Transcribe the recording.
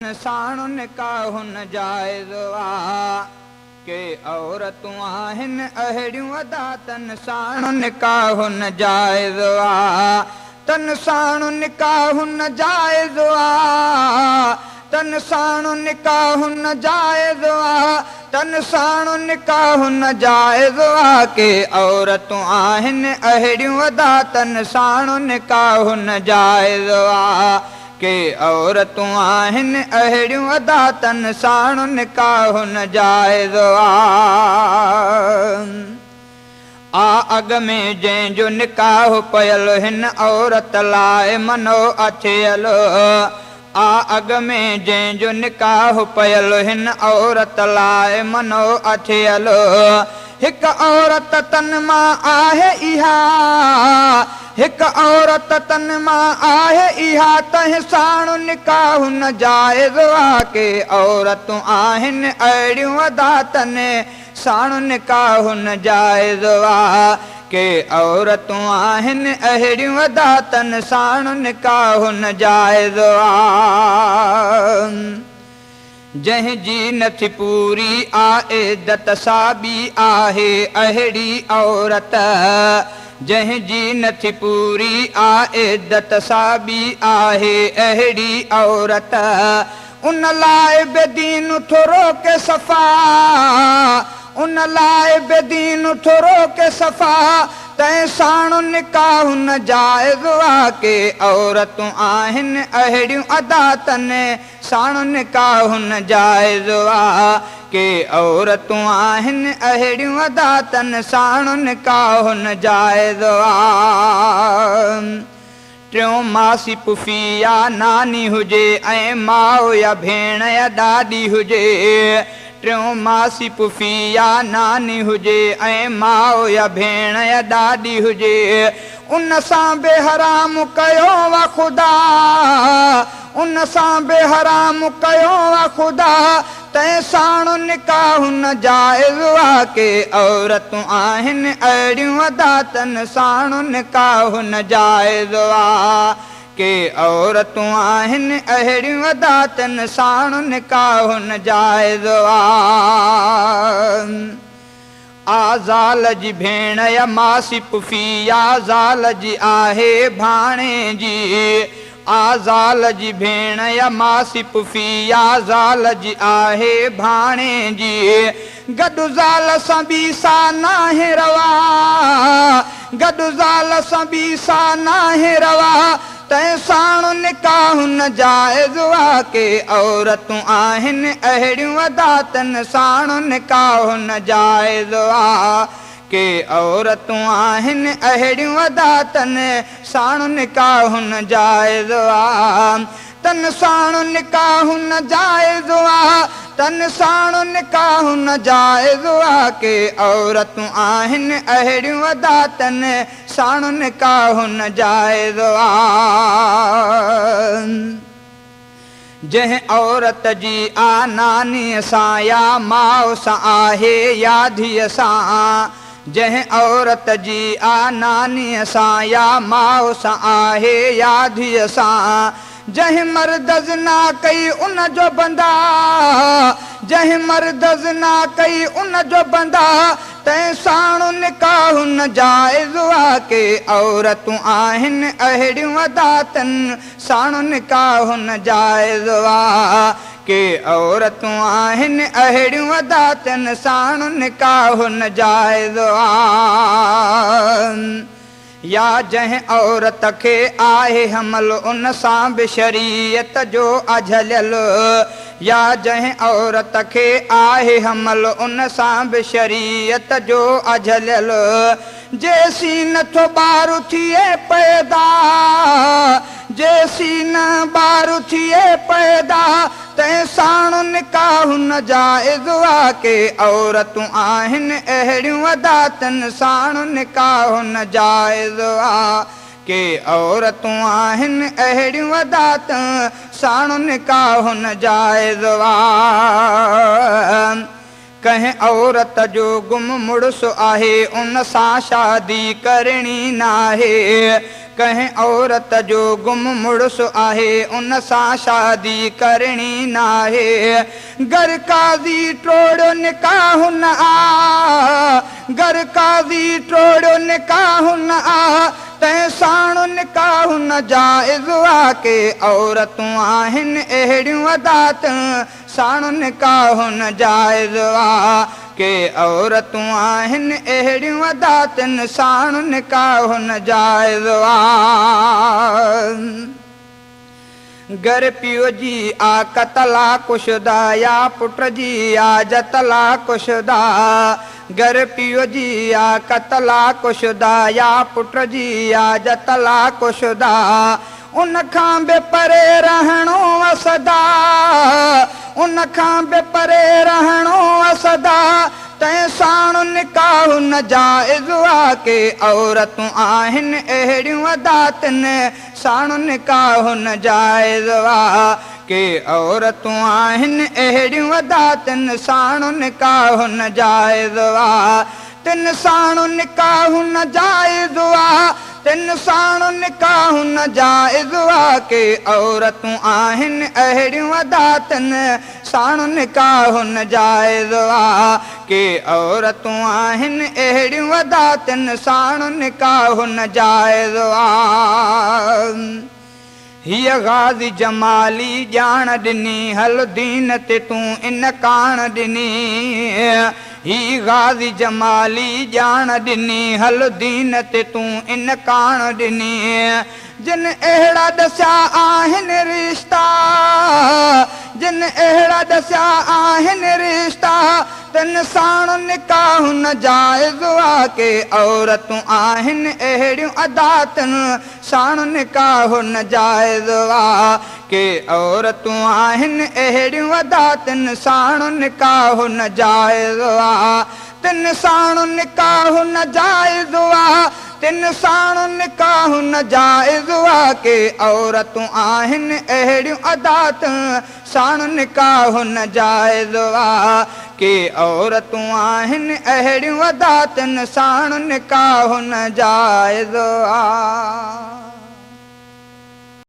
साण निकाह जाइज़ आ के औरतूं आहिनि अहिड़ियूं अदा तन साण निकाह जाइज़ आ तन साण निकाह जाइज़ आ तन साण निकाह जाइज़ आ तन साण निकाह जाइज़ आ के औरतूं आहिनि अहिड़ियूं अदा तन साण निकाह जाइज़ आ के औरतूं आहिनि अहिड़ियूं अदा तन साण निकाह जाइज़ आ अॻ में जंहिंजो निकाह पयल हिन औरत लाइ मनो अथियल आ अॻ में जंहिंजो निकाह पयल हिन औरत लाइ मनो अथियल हिकु औरत तन मां आहे इहा हिकु औरत तन मां आहे इहा तंहिं साण निकाह जाइज़ आ के औरतूं आहिनि अहिड़ियूं अदा तन साण निकाह जाइज़ आ के औरतूं आहिनि अहिड़ियूं अदा तन साण निकाह जाइज़ आ जंहिंजी नथी पूरी आ इद्दत साबी आहे अहिड़ी औरत जंहिंजी नथी पूरी आ इद्दत साबी आहे अहिड़ी औरत उन लाइ बेदीन थोरो के सफ़ा उन लाइ बेदीन थोरो के सफ़ा तंहिं साण निकाह जाइज़ आ के औरतूं आहिनि अहिड़ियूं अदा तन साण निकाह जाइज़ आ के औरतूं आहिनि अहिड़ियूं अदा तन साण निकाह जाइज़ आ टियों मासी पुफी या नानी हुजे ऐं माउ या भेण या ॾाॾी हुजे टियों मासी पुफी या नानी हुजे ऐं माउ या भेण या ॾाॾी हुजे उन सां बेहराम कयो वा ख़ुदा उन सां बेहराम कयो वा ख़ुदा तंहिं साण निकाह जाइज़ आ के औरतूं आहिनि अहिड़ियूं अदा तन साण निकाह जाइज़ आ के औरतूं आहिनि अहिड़ियूं अदा तन साण निकाह जाइज़ आ ज़ाल जी भेण या मासी पुफी या ज़ाल जी आहे भाणे जी आ ज़ाल जी भेण या मासी पुफी या ज़ाल जी आहे भाणे जी गॾु ज़ाल सां बि सा नाहे रवा गॾु ज़ाल सां बि सा नाहे रवा तंहिं साण निकाह जाइज़ आ के औरतूं आहिनि अहिड़ियूं अदा तन साण निकाह जाइज़ आ के औरतूं आहिनि अहिड़ियूं अदा तन साण निकाह जाइज़ आ तन साण निकाह जाइज़ आ तन साण निकाह जाइज़ आ के औरतूं आहिनि अहिड़ियूं अदा तन साण निकाह जाइज़ आ जंहिं औरत जी आ नानीअ सां या माउ सां आहे या धीअ सां जंहिं औरत जी आ नानीअ सां या माउ सां आहे या धीअ सां जंहिं मर्द ज़िना कई उन जो बंदा जंहिं मर्द ज़िना कई उन जो बंदा तंहिं साण निकाह जाइज़ आ के औरतूं आहिनि अहिड़ियूं अदा तन साण निकाह जाइज़ आ के औरतूं आहिनि अहिड़ियूं अदा तन साण निकाह जाइज़ आ या जंहिं औरत खे आहे हमल उन सां बि शरीयत जो अझलियल या जंहिं औरत खे आहे हमल उन सां बि शरीयत जो अझलियल जेसी नथो ॿारु थिए पैदा जेसी न ॿारु थिए पैदा तंहिं साण निकाह जाइज़ आ के औरतूं आहिनि अहिड़ियूं अदा तन साण निकाह जाइज़ आ के औरतूं आहिनि अहिड़ियूं अदा तन साण निकाह जाइज़ आ कंहिं औरत जो गुम मुड़ुस आहे उन सां शादी करणी नाहे कंहिं औरत जो गुम मुड़ुस आहे उन सां शादी करणी नाहे। घर काज़ी टोड़ो निकाह न आ, घर काज़ी टोड़ो निकाह न आ, तंहिं साण निकाह न जाइज़ आ। के औरतूं आहिनि अहिड़ियूं अदात साण निकाह न जाइज़ आ। के औरतूं आहिनि अहिड़ियूं अदातनि साण निकाह न जाइज़ आ। घर पीउ जी आ कतला कुशदा या पुट जी आ जतला कुशदा। घर पीउ जी आ कतला कुशदा या पुट जी आ जतला कुशदा। उन खां बि परे रहणो असदा, उन खां बि परे रहणो असदा, तंहिं साण निकाह न जाइज़ आ। के औरतूं आहिनि अहिड़ियूं अदातनि साण निकाह न जाइज़ आ। के औरतूं आहिनि अहिड़ियूं अदातनि साण निकाह न जाइज़ आ। तिन साण निकाह न जाइज़ आ, तिन साण निकाह न जाइज़ आ। के औरतूं आहिनि अहिड़ियूं अदातनि साण निकाह न जाइज़ आ। के औरतूं आहिनि अहिड़ियूं अदातनि साण निकाह न जाइज़ आ। हीअ गाज़ी जमाली ॼाण ॾिनी हल दीन ते तूं इन कान ॾिनी। ही गाज़ी जमाली ॼाण ॾिनी हल दीन ते तूं इन कान ॾिनी। जिन अहिड़ा ॾसिया आहिनि रिश्ता, जिन अहिड़ा ॾसिया आहिनि रिश्ता, तिन साण निकाह न जाइज़ आ। के औरतूं आहिनि अहिड़ियूं अदातनि साण निकाह न जाइज़ आ। के औरतूं आहिनि अहिड़ियूं अदातनि साण निकाह न जाइज़ आ। तिन साण निकाह न जाइज़ आ, तिन साण निकाह न जाइज़ आ। के औरतूं आहिनि अहिड़ियूं अदात साण निकाह न जाइज़ आ। के औरतूं आहिनि अहिड़ियूं अदातनि साण निकाह न जाइज़ आ।